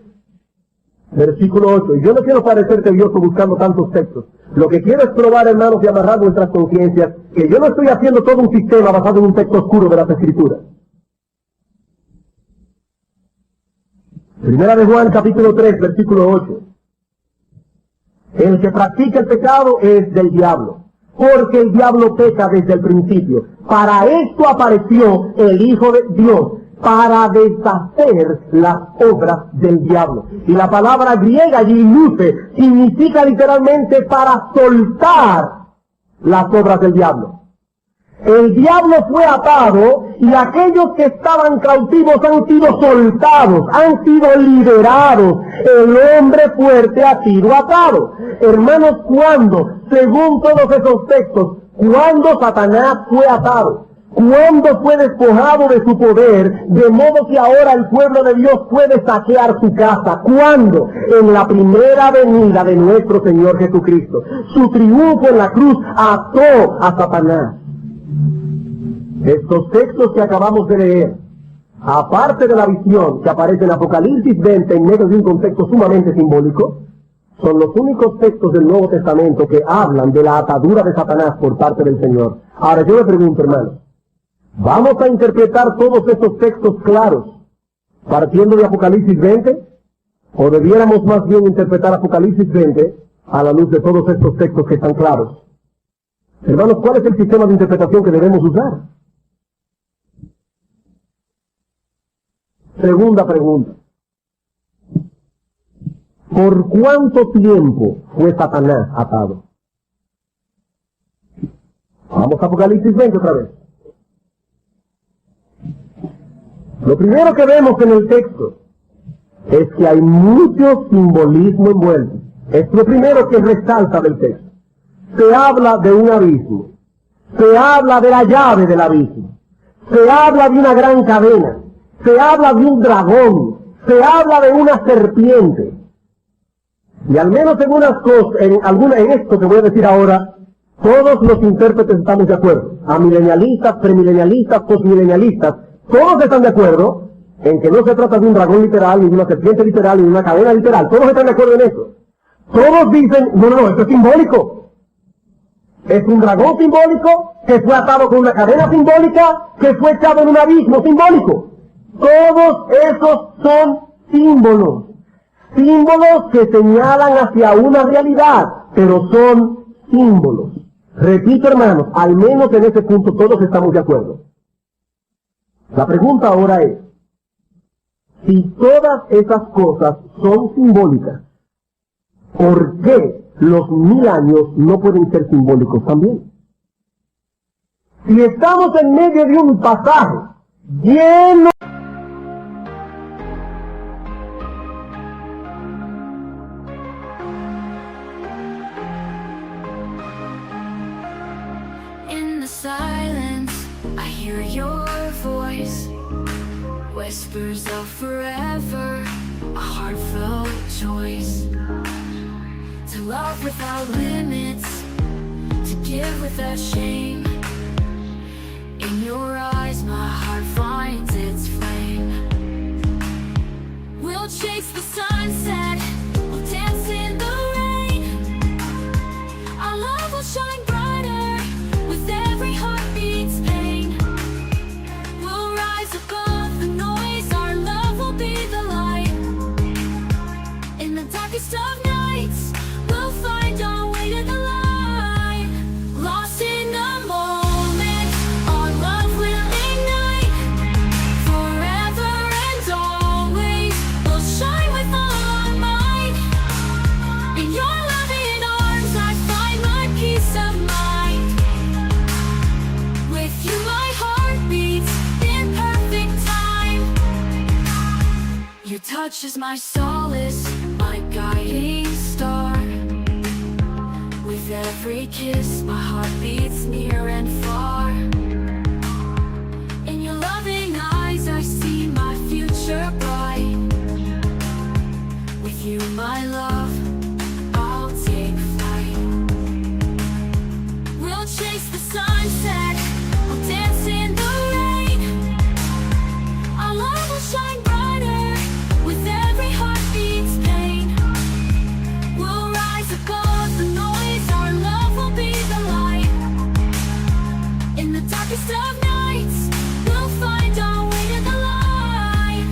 [SPEAKER 1] versículo 8. Y yo no quiero parecer tedioso buscando tantos textos. Lo que quiero es probar, hermanos, y amarrar nuestras conciencias, que yo no estoy haciendo todo un sistema basado en un texto oscuro de las Escrituras. Primera de Juan, capítulo 3, versículo 8. El que practica el pecado es del diablo, porque el diablo peca desde el principio. Para esto apareció el Hijo de Dios, para deshacer las obras del diablo. Y la palabra griega allí, luce, significa literalmente para soltar las obras del diablo. El diablo fue atado y aquellos que estaban cautivos han sido soltados, han sido liberados. El hombre fuerte ha sido atado. Hermanos, ¿cuándo? Según todos esos textos, ¿cuándo Satanás fue atado? ¿Cuándo fue despojado de su poder, de modo que ahora el pueblo de Dios puede saquear su casa? ¿Cuándo? En la primera venida de nuestro Señor Jesucristo. Su triunfo en la cruz ató a Satanás. Estos textos que acabamos de leer, aparte de la visión que aparece en Apocalipsis 20 en medio de un contexto sumamente simbólico, son los únicos textos del Nuevo Testamento que hablan de la atadura de Satanás por parte del Señor. Ahora yo le pregunto, hermanos, ¿vamos a interpretar todos estos textos claros partiendo de Apocalipsis 20? ¿O debiéramos más bien interpretar Apocalipsis 20 a la luz de todos estos textos que están claros? Hermanos, ¿cuál es el sistema de interpretación que debemos usar? Segunda pregunta. ¿Por cuánto tiempo fue Satanás atado? Vamos a Apocalipsis 20 otra vez. Lo primero que vemos en el texto es que hay mucho simbolismo envuelto. Es lo primero que resalta del texto. Se habla de un abismo, se habla de la llave del abismo, se habla de una gran cadena, se habla de un dragón, se habla de una serpiente. Y al menos en unas cosas, en esto que voy a decir ahora, todos los intérpretes estamos de acuerdo. Amilenialistas, premilenialistas, postmilenialistas, todos están de acuerdo en que no se trata de un dragón literal, ni de una serpiente literal, ni de una cadena literal. Todos están de acuerdo en eso. Todos dicen, no, esto es simbólico. Es un dragón simbólico que fue atado con una cadena simbólica que fue echado en un abismo simbólico. Todos esos son símbolos. Símbolos que señalan hacia una realidad, pero son símbolos. Repito, hermanos, al menos en ese punto todos estamos de acuerdo. La pregunta ahora es, si todas esas cosas son simbólicas, ¿por qué los 1000 años no pueden ser simbólicos también? Si estamos en medio de un pasaje lleno
[SPEAKER 2] silence, I hear your voice, whispers of forever, a heartfelt choice, to love without limits, to give without shame. In your eyes my heart finds its flame. We'll chase the sunset, we'll dance in the rain, our love will shine brighter with every heartbeat's pain. We'll rise above the noise, our love will be the light. In the darkest of nights, we'll find our way to the light. Lost in a moment, our love will ignite. Forever and always, we'll shine with all our might. In your loving arms, I find my peace of mind. With you my heart beats in perfect time. Your touch is my solace, my guiding star. With every kiss my heart beats near and far. In your loving eyes I see my future bright. With you my love, I'll take flight. We'll chase the sunset, we'll dance in the rain. Our love will shine brighter with every heartbeat's pain. We'll rise above the noise, our love will be the light. In the darkest of nights, we'll find our way to the light.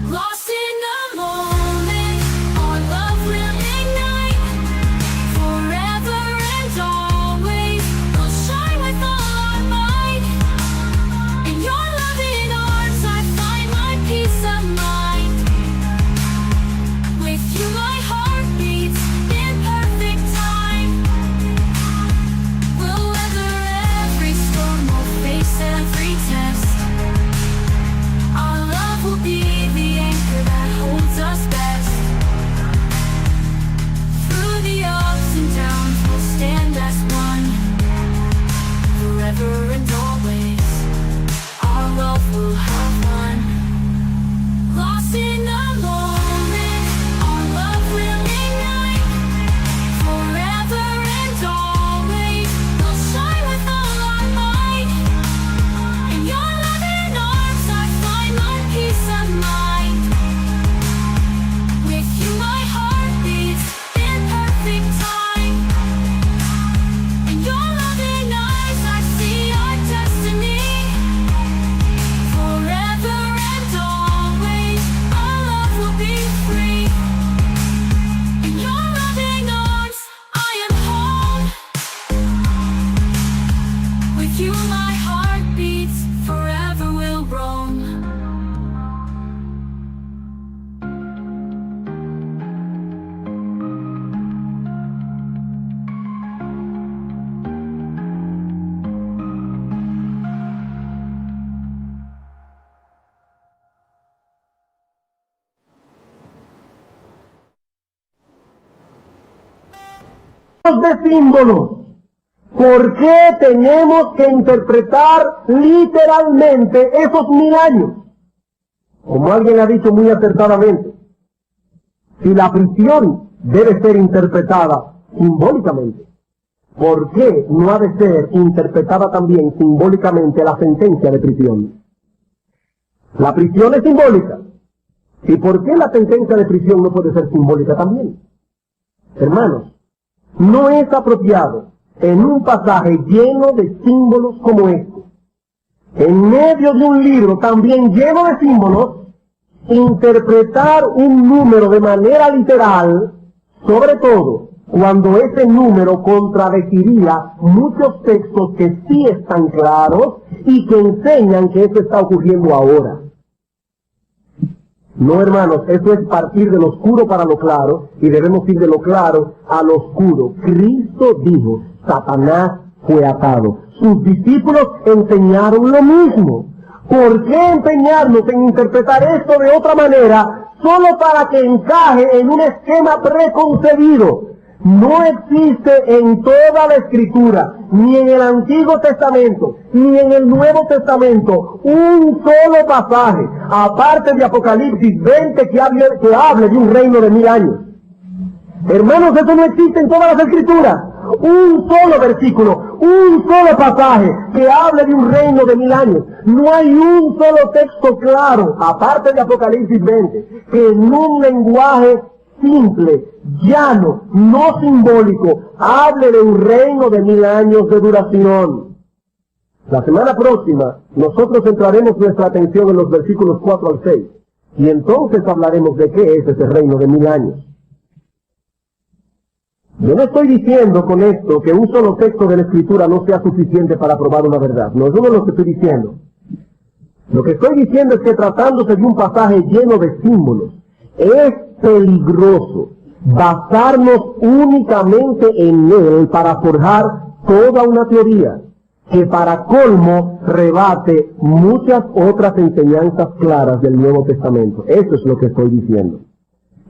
[SPEAKER 2] Lost in a moment, our love will ignite. Forever and always, we'll shine with all our might. In your loving arms I find my peace of mind. With you my heart beats in perfect time. We'll weather every storm, we'll face every test. Our love will be the anchor that holds us best. Through the ups and downs we'll stand as one. Forever and always, our love will have won. Lost in a moment, our love will ignite. Forever and always, we'll shine with all our might. In your loving arms I find my peace of mind. With you my heart beats in perfect time. In your loving eyes I see our destiny. Forever and always, our love will be free. In your loving arms I am home. With you my heart beats, forever will roam.
[SPEAKER 1] de símbolos. ¿Por qué tenemos que interpretar literalmente esos 1000 años? Como alguien ha dicho muy acertadamente, si la prisión debe ser interpretada simbólicamente, ¿por qué no ha de ser interpretada también simbólicamente la sentencia de prisión? La prisión es simbólica. ¿Y por qué la sentencia de prisión no puede ser simbólica también? Hermanos, no es apropiado en un pasaje lleno de símbolos como este, en medio de un libro también lleno de símbolos, interpretar un número de manera literal, sobre todo cuando ese número contradeciría muchos textos que sí están claros y que enseñan que eso está ocurriendo ahora. No, hermanos, eso es partir de lo oscuro para lo claro, y debemos ir de lo claro a lo oscuro. Cristo dijo, Satanás fue atado. Sus discípulos enseñaron lo mismo. ¿Por qué empeñarnos en interpretar esto de otra manera solo para que encaje en un esquema preconcebido? No existe en toda la Escritura, ni en el Antiguo Testamento, ni en el Nuevo Testamento, un solo pasaje, aparte de Apocalipsis 20, que hable de un reino de 1000 años. Hermanos, eso no existe en todas las Escrituras. Un solo versículo, un solo pasaje que hable de un reino de 1000 años. No hay un solo texto claro, aparte de Apocalipsis 20, que en un lenguaje simple, llano, no simbólico, hable de un reino de 1000 años de duración. La semana próxima nosotros centraremos nuestra atención en los versículos 4 al 6, y entonces hablaremos de qué es ese reino de 1000 años. Yo no estoy diciendo con esto que un solo texto de la Escritura no sea suficiente para probar una verdad. No, eso no es lo que estoy diciendo. Lo que estoy diciendo es que tratándose de un pasaje lleno de símbolos, es peligroso basarnos únicamente en él para forjar toda una teoría que para colmo rebate muchas otras enseñanzas claras del Nuevo Testamento. Eso es lo que estoy diciendo.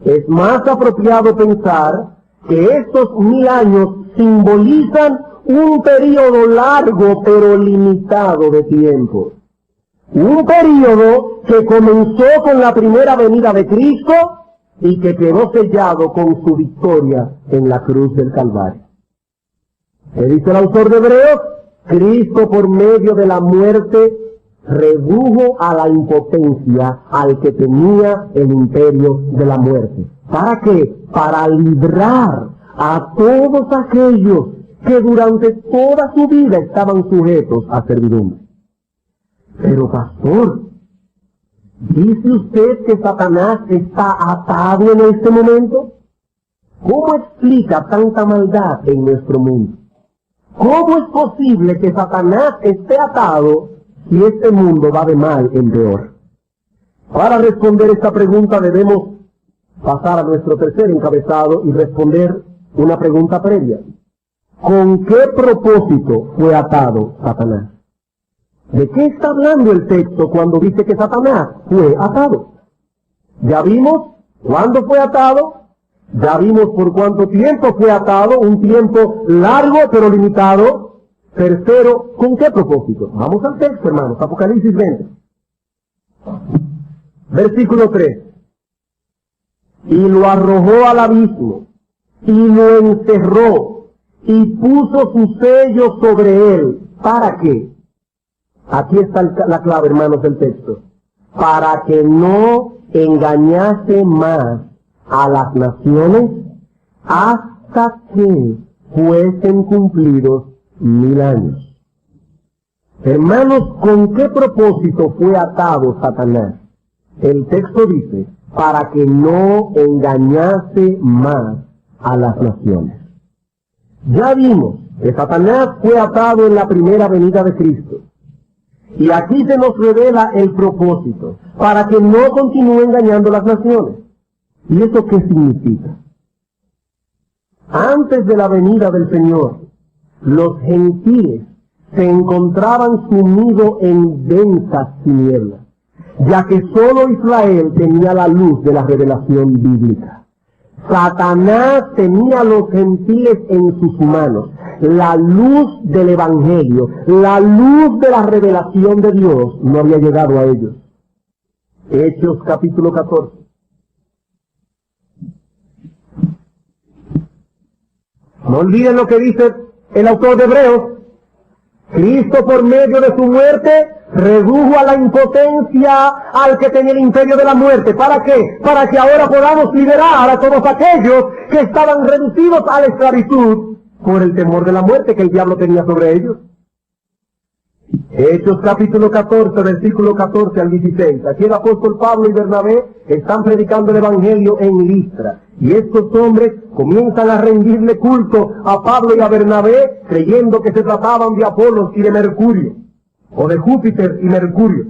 [SPEAKER 1] Es más apropiado pensar que estos 1000 años simbolizan un periodo largo pero limitado de tiempo. Un periodo que comenzó con la primera venida de Cristo y que quedó sellado con su victoria en la cruz del Calvario. ¿Qué dice el autor de Hebreos? Cristo, por medio de la muerte, redujo a la impotencia al que tenía el imperio de la muerte. ¿Para qué? Para librar a todos aquellos que durante toda su vida estaban sujetos a servidumbre. Pero pastor, ¿dice usted que Satanás está atado en este momento? ¿Cómo explica tanta maldad en nuestro mundo? ¿Cómo es posible que Satanás esté atado si este mundo va de mal en peor? Para responder esta pregunta debemos pasar a nuestro tercer encabezado y responder una pregunta previa. ¿Con qué propósito fue atado Satanás? ¿De qué está hablando el texto cuando dice que Satanás fue atado? Ya vimos cuándo fue atado, ya vimos por cuánto tiempo fue atado, un tiempo largo pero limitado. Tercero, ¿con qué propósito? Vamos al texto, hermanos, Apocalipsis 20. Versículo 3. Y lo arrojó al abismo, y lo encerró, y puso su sello sobre él. ¿Para qué? Aquí está la clave, hermanos, del texto. Para que no engañase más a las naciones hasta que fuesen cumplidos 1000 años. Hermanos, ¿con qué propósito fue atado Satanás? El texto dice, para que no engañase más a las naciones. Ya vimos que Satanás fue atado en la primera venida de Cristo. Y aquí se nos revela el propósito, para que no continúe engañando las naciones. ¿Y eso qué significa? Antes de la venida del Señor, los gentiles se encontraban sumidos en densas tinieblas, ya que solo Israel tenía la luz de la revelación bíblica. Satanás tenía a los gentiles en sus manos. La luz del Evangelio, la luz de la revelación de Dios no había llegado a ellos. Hechos capítulo 14. No olviden lo que dice el autor de Hebreos. Cristo, por medio de su muerte, redujo a la impotencia al que tenía el imperio de la muerte. ¿Para qué? Para que ahora podamos liberar a todos aquellos que estaban reducidos a la esclavitud por el temor de la muerte que el diablo tenía sobre ellos. Hechos capítulo 14, versículo 14 al 16. Aquí el apóstol Pablo y Bernabé están predicando el Evangelio en Listra. Y estos hombres comienzan a rendirle culto a Pablo y a Bernabé, creyendo que se trataban de Apolos y de Mercurio, o de Júpiter y Mercurio.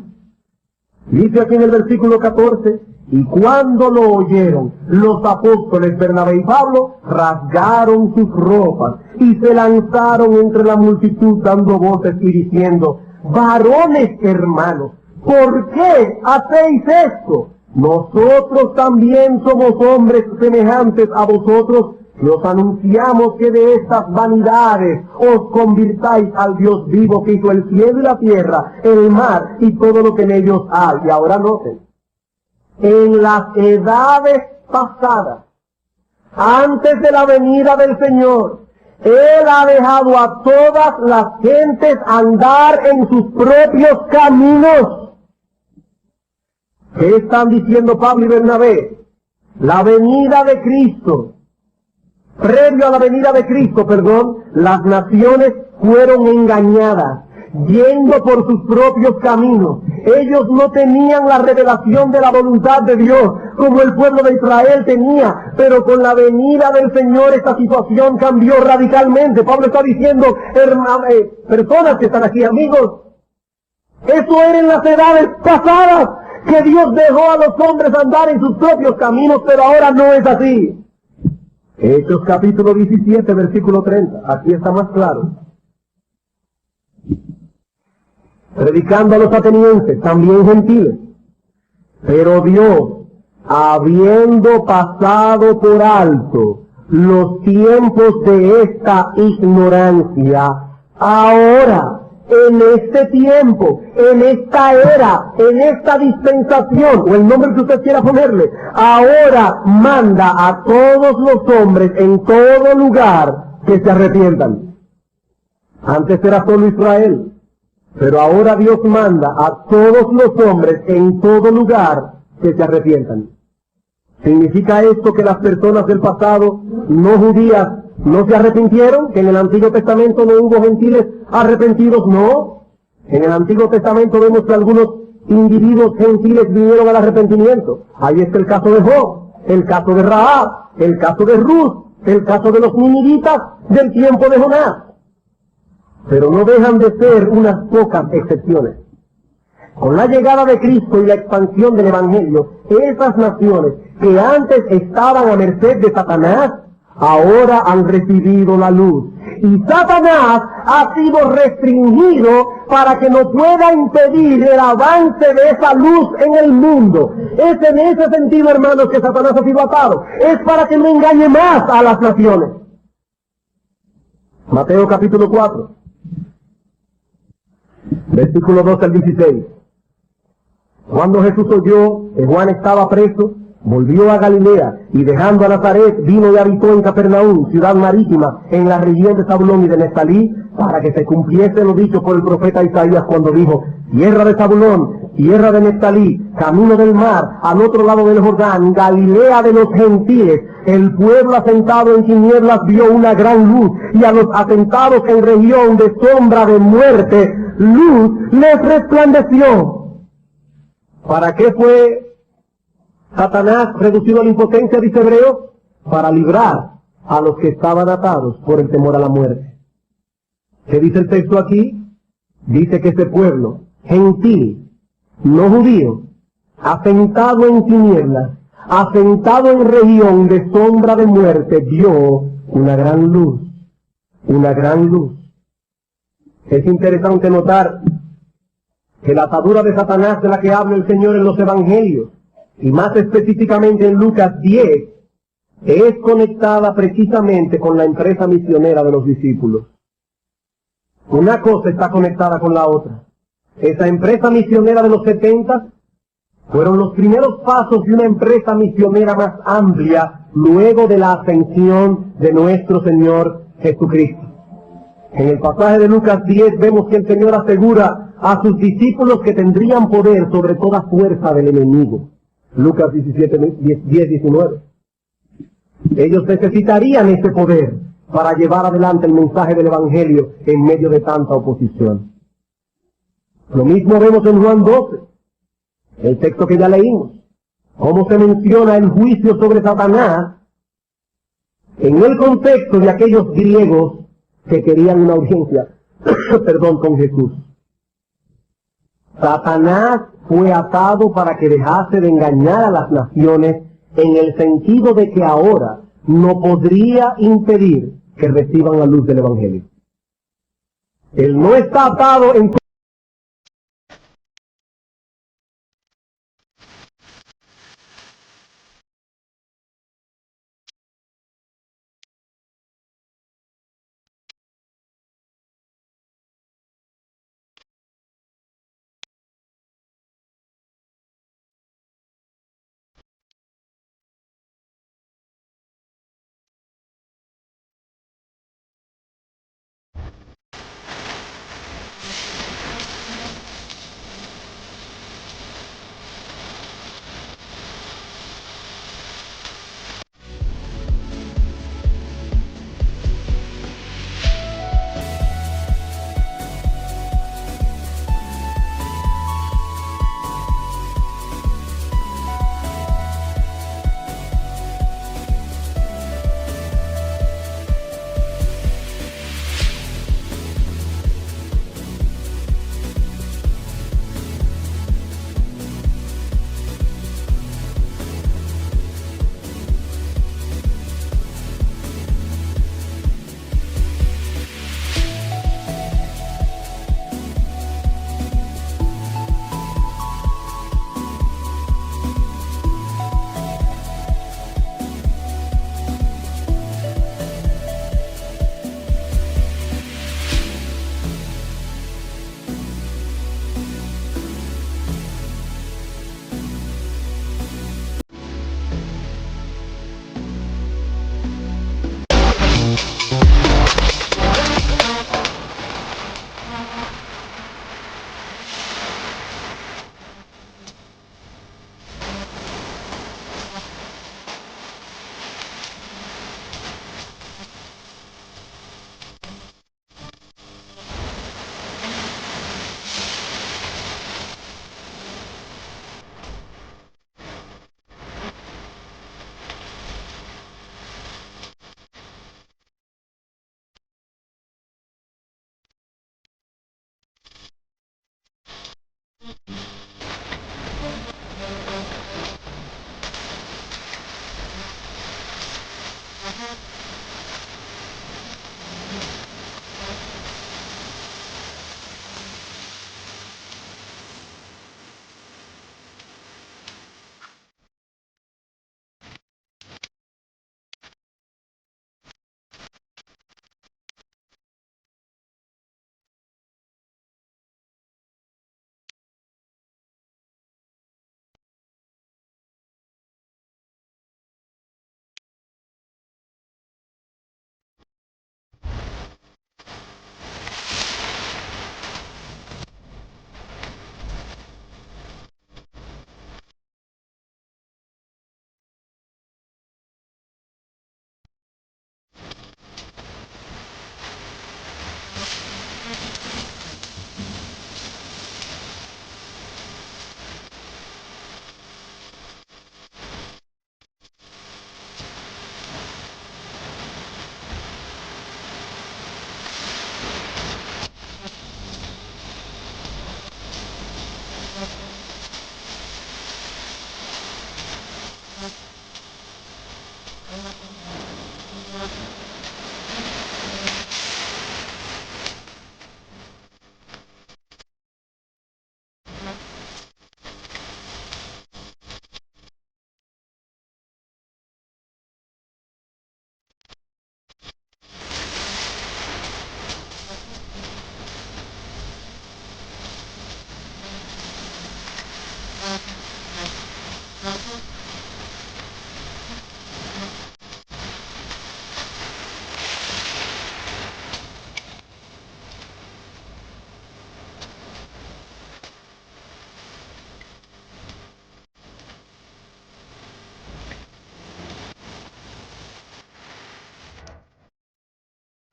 [SPEAKER 1] Dice aquí en el versículo 14, y cuando lo oyeron, los apóstoles Bernabé y Pablo rasgaron sus ropas y se lanzaron entre la multitud dando voces y diciendo: varones hermanos, ¿por qué hacéis esto? Nosotros también somos hombres semejantes a vosotros, y os anunciamos que de estas vanidades os convirtáis al Dios vivo que hizo el cielo y la tierra, el mar y todo lo que en ellos hay. Y ahora noten, en las edades pasadas, antes de la venida del Señor, Él ha dejado a todas las gentes andar en sus propios caminos. ¿Qué están diciendo Pablo y Bernabé? La venida de Cristo, previo a la venida de Cristo, las naciones fueron engañadas, yendo por sus propios caminos. Ellos no tenían la revelación de la voluntad de Dios, como el pueblo de Israel tenía, pero con la venida del Señor esta situación cambió radicalmente. Pablo está diciendo, personas que están aquí, amigos, eso era en las edades pasadas, que Dios dejó a los hombres andar en sus propios caminos, pero ahora no es así. Hechos capítulo 17, versículo 30, aquí está más claro. Predicando a los atenienses, también gentiles. Pero Dios, habiendo pasado por alto los tiempos de esta ignorancia, ahora, en este tiempo, en esta era, en esta dispensación, o el nombre que usted quiera ponerle, ahora manda a todos los hombres en todo lugar que se arrepientan. Antes era solo Israel, pero ahora Dios manda a todos los hombres en todo lugar que se arrepientan. ¿Significa esto que las personas del pasado no judías no se arrepintieron? ¿Que en el Antiguo Testamento no hubo gentiles arrepentidos? No. En el Antiguo Testamento vemos que algunos individuos gentiles vinieron al arrepentimiento. Ahí está el caso de Job, el caso de Rahab, el caso de Ruth, el caso de los ninivitas del tiempo de Jonás. Pero no dejan de ser unas pocas excepciones. Con la llegada de Cristo y la expansión del Evangelio, esas naciones que antes estaban a merced de Satanás, ahora han recibido la luz. Y Satanás ha sido restringido para que no pueda impedir el avance de esa luz en el mundo. Es en ese sentido, hermanos, que Satanás ha sido atado. Es para que no engañe más a las naciones. Mateo capítulo 4, versículo 12 al 16. Cuando Jesús oyó que Juan estaba preso, volvió a Galilea, y dejando a Nazaret, vino y habitó en Capernaum, ciudad marítima, en la región de Zabulón y de Neftalí, para que se cumpliese lo dicho por el profeta Isaías cuando dijo: tierra de Zabulón, tierra de Neftalí, camino del mar, al otro lado del Jordán, Galilea de los gentiles. El pueblo asentado en tinieblas vio una gran luz, y a los asentados en región de sombra de muerte, luz les resplandeció. ¿Para qué fue Satanás reducido a la impotencia, dice Hebreos? Para librar a los que estaban atados por el temor a la muerte. ¿Qué dice el texto aquí? Dice que ese pueblo gentil, no judío, asentado en tinieblas, asentado en región de sombra de muerte, vio una gran luz, una gran luz. Es interesante notar que la atadura de Satanás de la que habla el Señor en los Evangelios, y más específicamente en Lucas 10, es conectada precisamente con la empresa misionera de los discípulos. Una cosa está conectada con la otra. Esa empresa misionera de los 70 fueron los primeros pasos de una empresa misionera más amplia luego de la ascensión de nuestro Señor Jesucristo. En el pasaje de Lucas 10 vemos que el Señor asegura a sus discípulos que tendrían poder sobre toda fuerza del enemigo. Lucas 10-19. Ellos necesitarían ese poder para llevar adelante el mensaje del Evangelio en medio de tanta oposición. Lo mismo vemos en Juan 12, el texto que ya leímos, cómo se menciona el juicio sobre Satanás en el contexto de aquellos griegos que querían una audiencia, con Jesús. Satanás fue atado para que dejase de engañar a las naciones en el sentido de que ahora no podría impedir que reciban la luz del Evangelio. Él no está atado en